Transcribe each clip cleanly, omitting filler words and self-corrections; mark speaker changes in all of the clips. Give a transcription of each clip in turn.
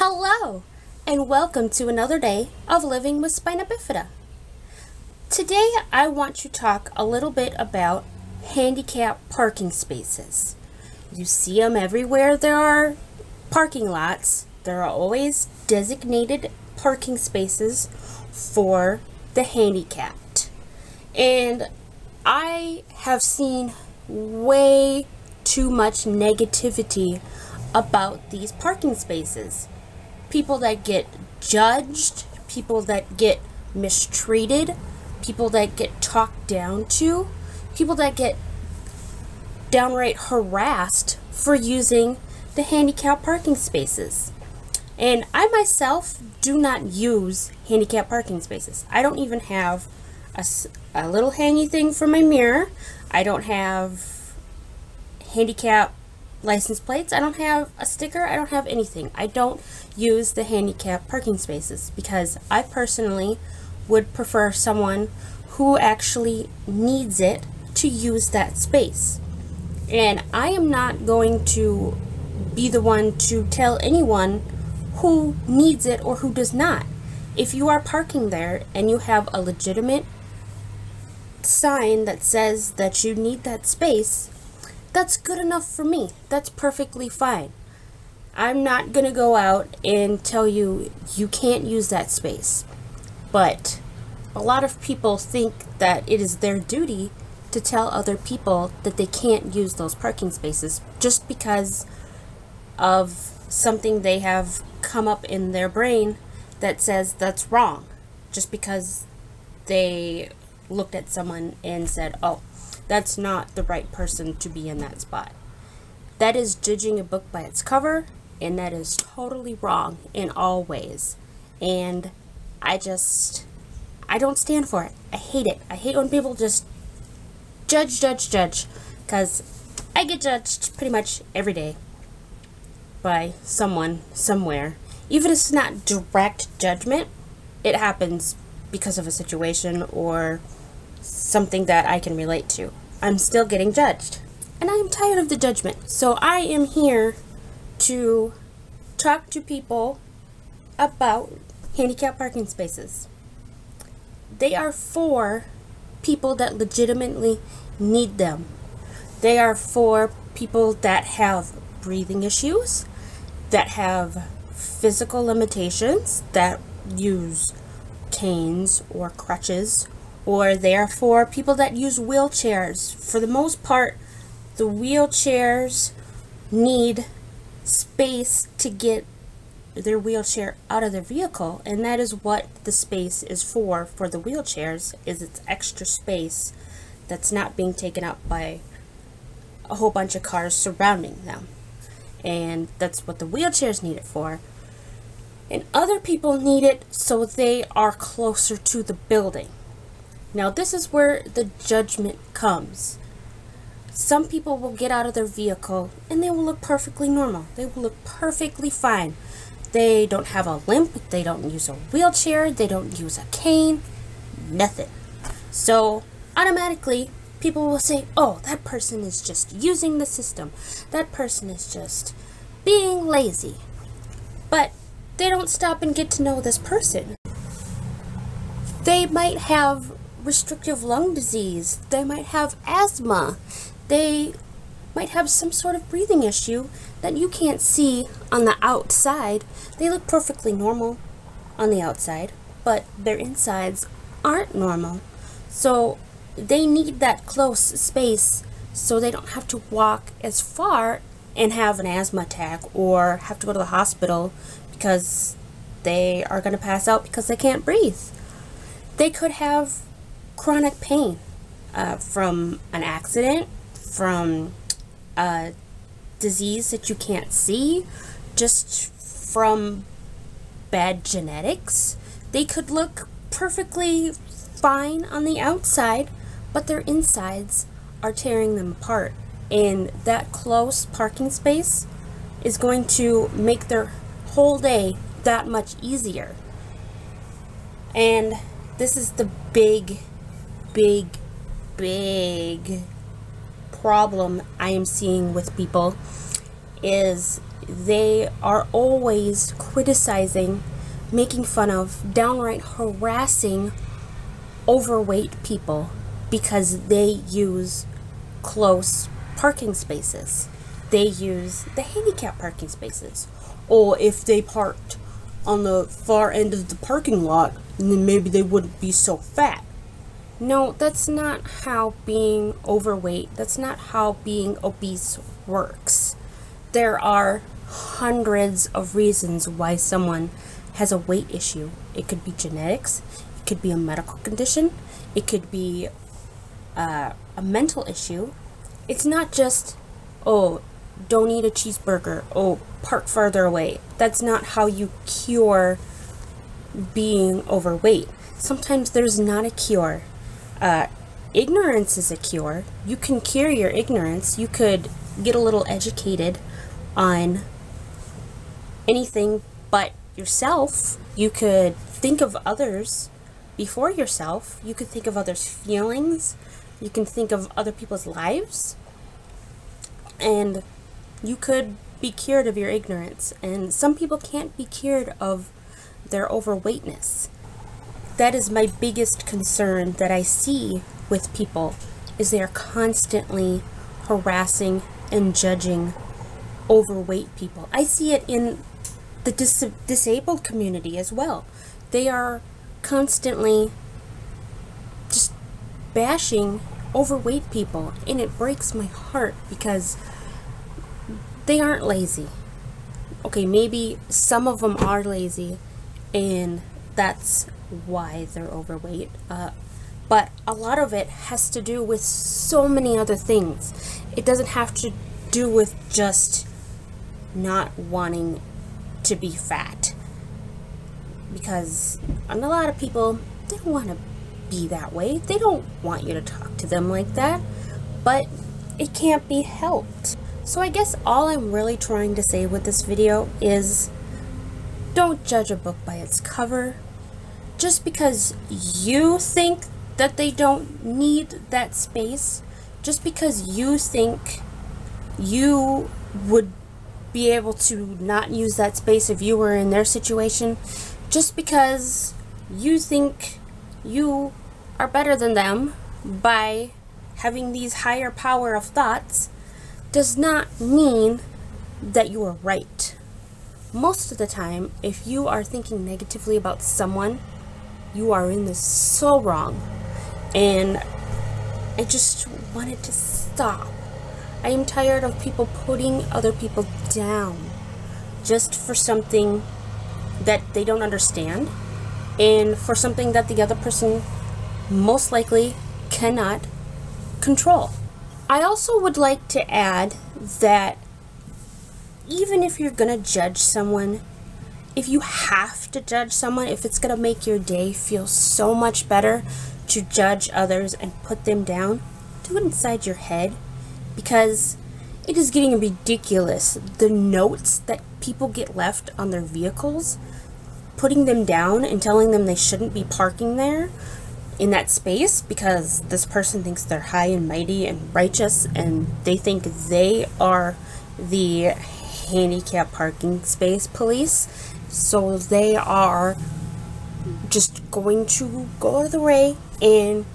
Speaker 1: Hello, and welcome to another day of Living with Spina Bifida. Today I want to talk a little bit about handicapped parking spaces. You see them everywhere there are parking lots. There are always designated parking spaces for the handicapped. And I have seen way too much negativity about these parking spaces. People that get judged, people that get mistreated, people that get talked down to, people that get downright harassed for using the handicapped parking spaces. And I myself do not use handicapped parking spaces. I don't even have a little hangy thing for my mirror. I don't have handicapped license plates. I don't have a sticker. I don't have anything. I don't use the handicapped parking spaces because I personally would prefer someone who actually needs it to use that space. And I am not going to be the one to tell anyone who needs it or who does not. If you are parking there and you have a legitimate sign that says that you need that space, that's good enough for me. That's perfectly fine. I'm not going to go out and tell you you can't use that space. But a lot of people think that it is their duty to tell other people that they can't use those parking spaces just because of something they have come up in their brain that says that's wrong. Just because they looked at someone and said, oh, that's not the right person to be in that spot. That is judging a book by its cover, and that is totally wrong in all ways. And I don't stand for it. I hate it. I hate when people just judge, because I get judged pretty much every day by someone, somewhere. Even if it's not direct judgment, it happens because of a situation or something that I can relate to. I'm still getting judged. And I am tired of the judgment. So I am here to talk to people about handicapped parking spaces. They are for people that legitimately need them. They are for people that have breathing issues, that have physical limitations, that use canes or crutches, or they are for people that use wheelchairs. For the most part, the wheelchairs need space to get their wheelchair out of their vehicle, and that is what the space is for the wheelchairs, is it's extra space that's not being taken up by a whole bunch of cars surrounding them. And that's what the wheelchairs need it for. And other people need it so they are closer to the building. Now this is where the judgment comes. Some people will get out of their vehicle and they will look perfectly normal. They will look perfectly fine. They don't have a limp, they don't use a wheelchair, they don't use a cane, nothing. So automatically people will say, oh, that person is just using the system. That person is just being lazy. But they don't stop and get to know this person. They might have restrictive lung disease. They might have asthma. They might have some sort of breathing issue that you can't see on the outside. They look perfectly normal on the outside, but their insides aren't normal. So they need that close space so they don't have to walk as far and have an asthma attack or have to go to the hospital because they are going to pass out because they can't breathe. They could have chronic pain from an accident, from a disease that you can't see, just from bad genetics. They could look perfectly fine on the outside, but their insides are tearing them apart. And that close parking space is going to make their whole day that much easier. And this is the big problem I am seeing with people is they are always criticizing, making fun of, downright harassing overweight people because they use close parking spaces. They use the handicap parking spaces. Or if they parked on the far end of the parking lot, then maybe they wouldn't be so fat. No, that's not how being overweight, that's not how being obese works. There are hundreds of reasons why someone has a weight issue. It could be genetics, it could be a medical condition, it could be a mental issue. It's not just, oh, don't eat a cheeseburger, oh, park farther away. That's not how you cure being overweight. Sometimes there's not a cure. Ignorance is a cure. You can cure your ignorance. You could get a little educated on anything but yourself. You could think of others before yourself. You could think of others' feelings. You can think of other people's lives. And you could be cured of your ignorance. And some people can't be cured of their overweightness. That is my biggest concern that I see with people, is they are constantly harassing and judging overweight people. I see it in the disabled community as well. They are constantly just bashing overweight people, and it breaks my heart because they aren't lazy. Okay, maybe some of them are lazy, and that's why they're overweight, but a lot of it has to do with so many other things. It doesn't have to do with just not wanting to be fat, because a lot of people, they don't want to be that way. They don't want you to talk to them like that, but it can't be helped. So I guess all I'm really trying to say with this video is, don't judge a book by its cover. Just because you think that they don't need that space, just because you think you would be able to not use that space if you were in their situation, just because you think you are better than them by having these higher power of thoughts, does not mean that you are right. Most of the time, if you are thinking negatively about someone, you are in this so wrong. And I just wanted to stop. I am tired of people putting other people down just for something that they don't understand, and for something that the other person most likely cannot control. I also would like to add that even if you're gonna judge someone, if you have to judge someone, if it's gonna make your day feel so much better to judge others and put them down, do it inside your head, because it is getting ridiculous. The notes that people get left on their vehicles, putting them down and telling them they shouldn't be parking there in that space because this person thinks they're high and mighty and righteous, and they think they are the handicap parking space police, so they are just going to go out of the way and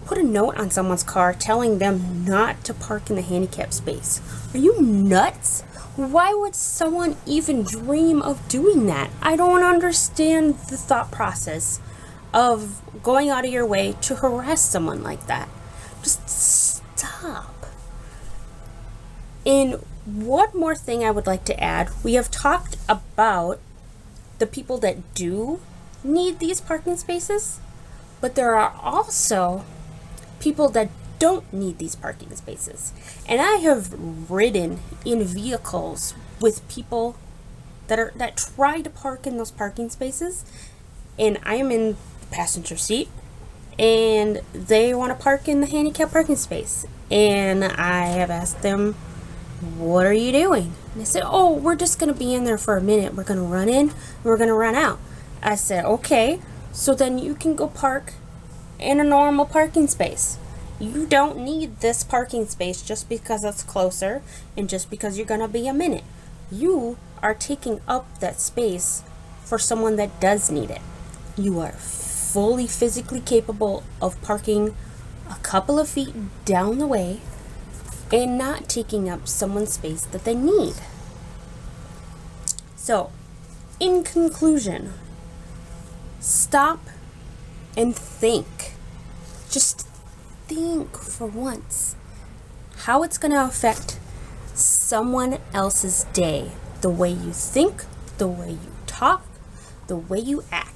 Speaker 1: put a note on someone's car telling them not to park in the handicap space. Are you nuts? Why would someone even dream of doing that? I don't understand the thought process of going out of your way to harass someone like that. Just stop. And one more thing I would like to add. We have talked about the people that do need these parking spaces, but there are also people that don't need these parking spaces. And I have ridden in vehicles with people that try to park in those parking spaces, and I am in the passenger seat, and they want to park in the handicap parking space, and I have asked them, what are you doing? And they said, oh, we're just gonna be in there for a minute, we're gonna run in, we're gonna run out. I said, okay, so then you can go park in a normal parking space. You don't need this parking space just because it's closer and just because you're going to be a minute. You are taking up that space for someone that does need it. You are fully physically capable of parking a couple of feet down the way and not taking up someone's space that they need. So, in conclusion, stop and think. Just think for once how it's going to affect someone else's day. The way you think, the way you talk, the way you act.